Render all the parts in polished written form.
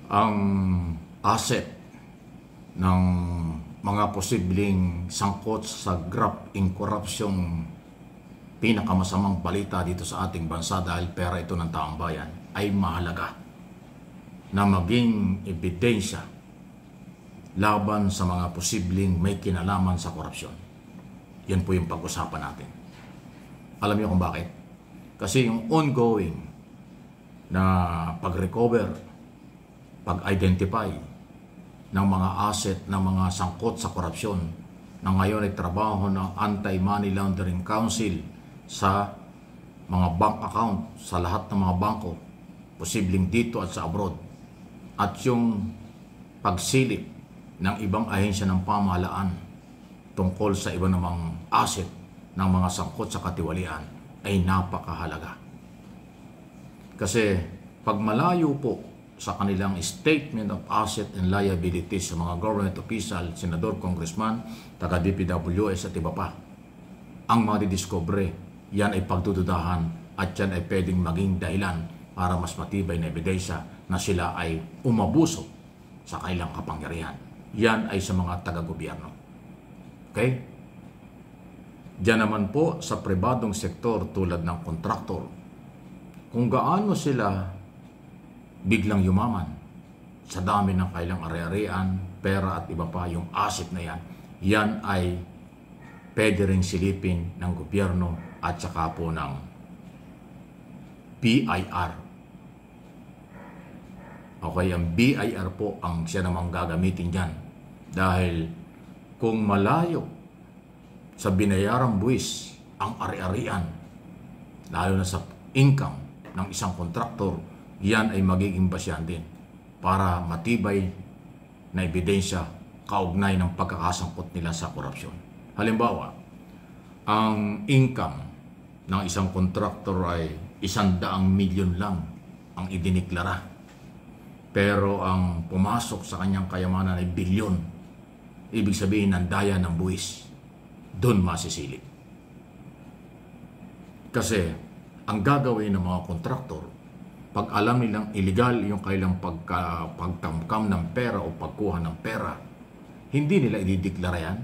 ang asset ng mga posibleng sangkot sa graft in corruption, pinakamasamang balita dito sa ating bansa dahil pera ito ng taong bayan, ay mahalaga na maging ebidensya laban sa mga posibleng may kinalaman sa korupsyon. Yan po yung pag-usapan natin. Alam niyo kung bakit? Kasi yung ongoing na pag-recover, pag-identify ng mga asset ng mga sangkot sa korupsyon na ngayon ay trabaho ng Anti-Money Laundering Council sa mga bank account sa lahat ng mga bangko, posibleng dito at sa abroad, at yung pagsilip ng ibang ahensya ng pamahalaan tungkol sa iba namang asset ng mga sangkot sa katiwalian ay napakahalaga. Kasi pag malayo po sa kanilang statement of asset and liabilities sa mga government official, senador, congressman, taga-DPWS at iba pa, ang madidiscovery, yan ay pagdududahan at yan ay pwedeng maging dahilan para mas matibay na ebidensya na sila ay umabuso sa kanilang kapangyarihan. Yan ay sa mga taga-gobyerno. Okay? Diyan naman po sa pribadong sektor tulad ng kontraktor, kung gaano sila biglang yumaman sa dami ng kailang ari-arian, pera at iba pa, yung asset na yan, yan ay pwede rin silipin ng gobyerno at saka po ng BIR. Okay, ang BIR po ang siya namang gagamitin dyan. Dahil kung malayo sa binayarang buwis ang ari-arian, lalo na sa income ng isang kontraktor, yan ay magiging basyan din para matibay na ebidensya kaugnay ng pagkakasangkot nila sa korupsyon. Halimbawa, ang income ng isang kontraktor ay 100 milyon lang ang idiniklara. Pero ang pumasok sa kanyang kayamanan ay bilyon. Ibig sabihin ng daya ng buwis. Doon masisilip. Kasi ang gagawin ng mga kontraktor, pag alam nilang illegal yung kailang pagkamkam ng pera o pagkuha ng pera, hindi nila idideklara yan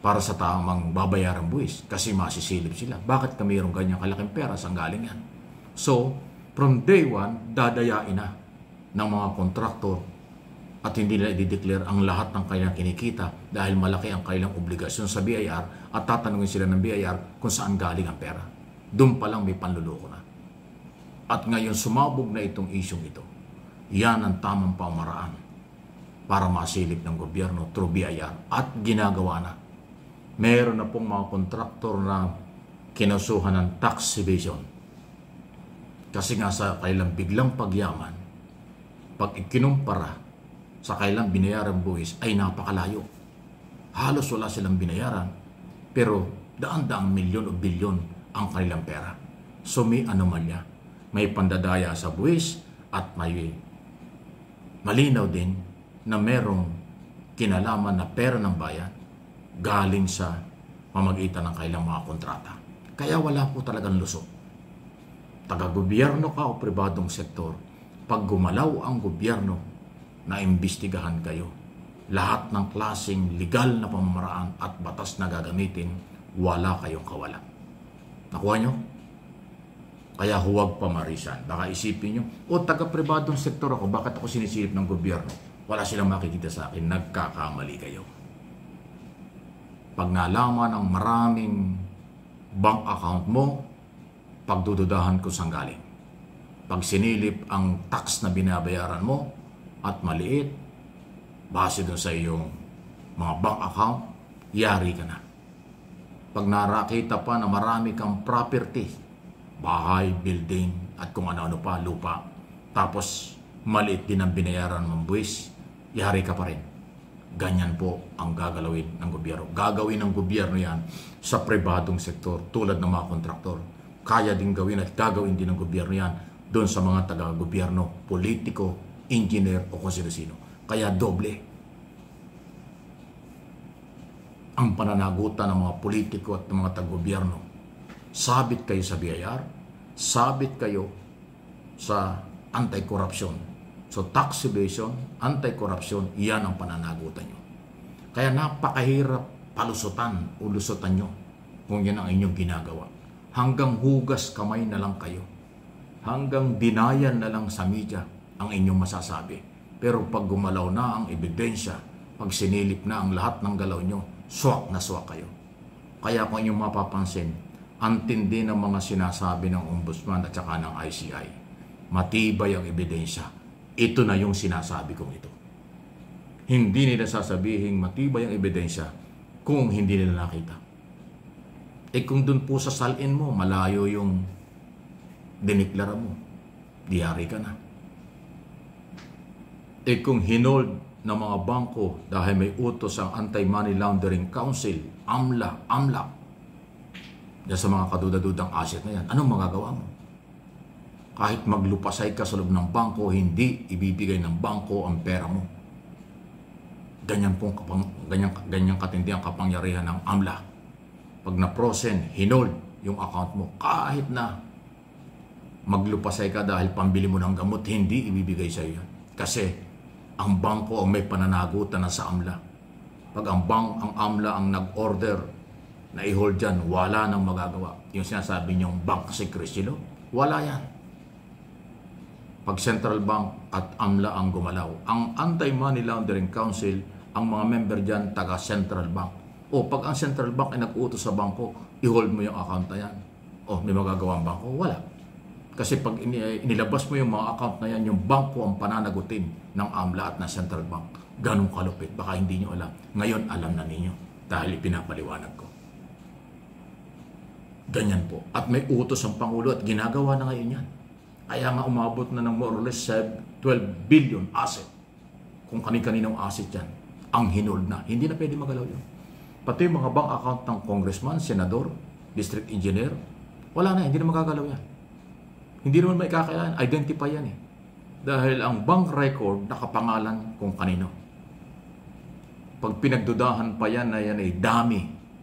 para sa tamang babayarang buwis kasi masisilip sila. Bakit ka mayroong ganyang kalaking pera? Saan galing yan? So, from day one, dadayain na ng mga kontraktor at hindi nila i-declare ang lahat ng kanilang kinikita dahil malaki ang kanilang obligasyon sa BIR at tatanungin sila ng BIR kung saan galing ang pera. Doon pa lang may panluloko na. At ngayon sumabog na itong isyong ito. Yan ang tamang pamaraan para masilip ng gobyerno through BIR at ginagawa na. Meron na pong mga kontraktor na kinasuhan ng tax evasion. Kasi nga sa kailang biglang pagyaman, pag ikinumpara sa kailang binayaran buwis ay napakalayo. Halos wala silang binayaran, pero daan-daang milyon o bilyon ang kanilang pera. So may anomalya, may pandadaya sa buwis at may malinaw din na merong kinalaman na pera ng bayan galing sa pamagitan ng kailang mga kontrata. Kaya wala po talagang lusot. Taga-gobyerno ka o pribadong sektor, pag gumalaw ang gobyerno, na imbestigahan kayo. Lahat ng klaseng legal na pamamaraan at batas na gagamitin, wala kayong kawalan. Nakuha nyo? Kaya huwag pamarisan. Baka isipin nyo, o taga-pribadong sektor ako, bakit ako sinisilip ng gobyerno? Wala silang makikita sa akin. Nagkakamali kayo. Pag nalaman ang maraming bank account mo, pagdududahan ko saan galing. Pag sinilip ang tax na binabayaran mo at maliit, base dun sa iyong mga bank account, yari ka na. Pag narakita pa na marami kang property, bahay, building, at kung ano-ano pa, lupa, tapos maliit din ang binayaran mong buwis, yari ka pa rin. Ganyan po ang gagalawin ng gobyerno. Gagawin ng gobyerno yan sa pribadong sektor tulad ng mga kontraktor. Kaya din gawin at gagawin din ng gobyerno yan doon sa mga taga-gobyerno, politiko, engineer o kung sino-sino. Kaya doble ang pananagutan ng mga politiko at ng mga taga-gobyerno. Sabit kayo sa BIR, sabit kayo sa anti-corruption. So tax evasion, anti-corruption, yan ang pananagutan nyo. Kaya napakahirap palusutan o lusutan nyo kung yan ang inyong ginagawa. Hanggang hugas kamay na lang kayo. Hanggang dinayan na lang sa media ang inyong masasabi. Pero pag gumalaw na ang ebidensya, pag sinilip na ang lahat ng galaw nyo, swak na swak kayo. Kaya kung inyong mapapansin, ang tindi ng mga sinasabi ng Ombudsman at saka ng ICI. Matibay ang ebidensya. Ito na yung sinasabi kong ito. Hindi nila sasabihin matibay ang ebidensya kung hindi nila nakita. Kung dun po sa salin mo, malayo yung diniklara mo, diyari ka na. Kung hinold ng mga bangko dahil may utos ang Anti-Money Laundering Council, AMLA, dahil sa mga kaduda-dudang asset na yan, anong magagawa mo? Kahit maglupasay ka sa loob ng bangko, hindi ibibigay ng bangko ang pera mo. Ganyan katindi ang kapangyarihan ng AMLA. Pag na-frozen, hinold yung account mo, kahit na maglupasay ka dahil pambili mo ng gamot, hindi ibibigay sa iyo. Kasi ang bangko ang may pananagutan na sa AMLA. Pag ang AMLA ang nag-order na i-hold dyan, wala nang magagawa. Yung sinasabi niyong bank secrecy law, wala yan. Pag Central Bank at AMLA ang gumalaw, ang Anti-Money Laundering Council, ang mga member dyan, taga Central Bank. O pag ang Central Bank ay nag-utos sa bangko, i-hold mo yung account na yan. O may magagawa ang bangko? Wala. Kasi pag inilabas mo yung mga account na yan, yung bangko ang pananagutin ng AMLA at ng Central Bank. Ganong kalupit. Baka hindi nyo alam. Ngayon, alam na ninyo dahil ipinapaliwanag ko. Ganyan po. At may utos ang Pangulo at ginagawa na ngayon yan. Kaya nga umabot na ng more or less 12 billion asset. Kung kani-kaninong asset yan, ang hinold na. Hindi na pwede magalaw yun. Pati yung mga bank account ng congressman, senador, district engineer, wala na, hindi na magagalaw yan. Hindi naman may kakailangan, identify yan eh. Dahil ang bank record nakapangalan kung kanino. Pag pinagdudahan pa yan na yan ay dami,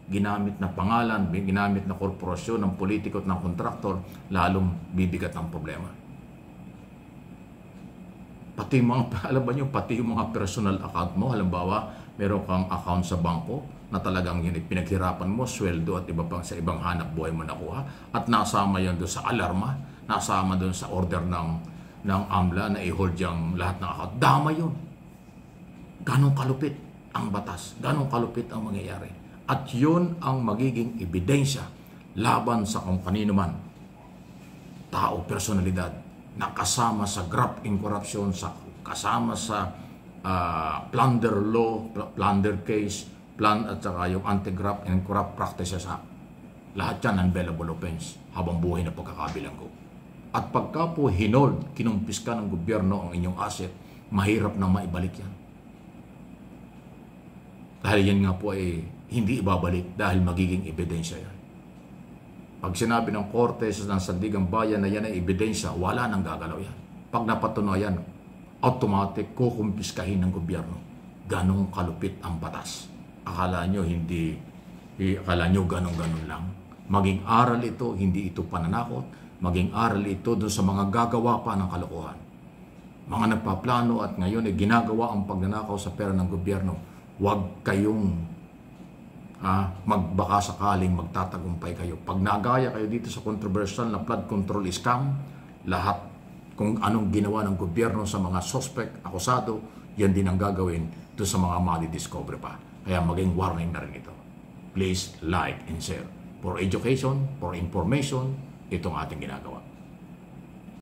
ginamit na pangalan, ginamit na korporasyon ng politiko at ng kontraktor, lalong bibigat ang problema. Pati mga, alam ba nyo, pati yung mga personal account mo, halimbawa, meron kang account sa bangko na talagang yun, pinaghirapan mo, sweldo at iba pang sa ibang hanap buhay mo nakuha, at nasama yan doon sa alarma, nasama doon sa order ng AMLA na i-hold yung lahat ng account. Dama yun. Ganong kalupit ang batas, ganong kalupit ang mangyayari. At yun ang magiging ebidensya laban sa kung kanino man, tao, personalidad, na kasama sa graft in corruption, kasama sa plunder law, plunder case, at saka yung anti-graft and corrupt practices act. Lahat yan unbailable offense habang buhay na pagkakabilang ko. At pagka po hinold, kinumpis ka ng gobyerno ang inyong asset, mahirap na maibalik yan. Dahil yan nga po ay hindi ibabalik dahil magiging ebidensya yan. Pag sinabi ng korte ng Sandigang Bayan na yan ay ebidensya, wala nang gagalaw yan. Pag napatunayan, automatic kukumpiskahin ng gobyerno. Ganong kalupit ang batas. Akala nyo ganong-ganon lang. Maging aral ito, hindi ito pananakot. Maging aral ito doon sa mga gagawa pa ng kalokohan. Mga nagpaplano at ngayon ay ginagawa ang pagnanakaw sa pera ng gobyerno. Huwag kayong magbaka sakaling magtatagumpay kayo. Pag nagaya kayo dito sa controversial na flood control scam, lahat kung anong ginawa ng gobyerno sa mga suspect, akusado, yan din ang gagawin doon sa mga mali-discover pa. Kaya maging warning na rin ito. Please like and share. For education, for information, itong ating ginagawa.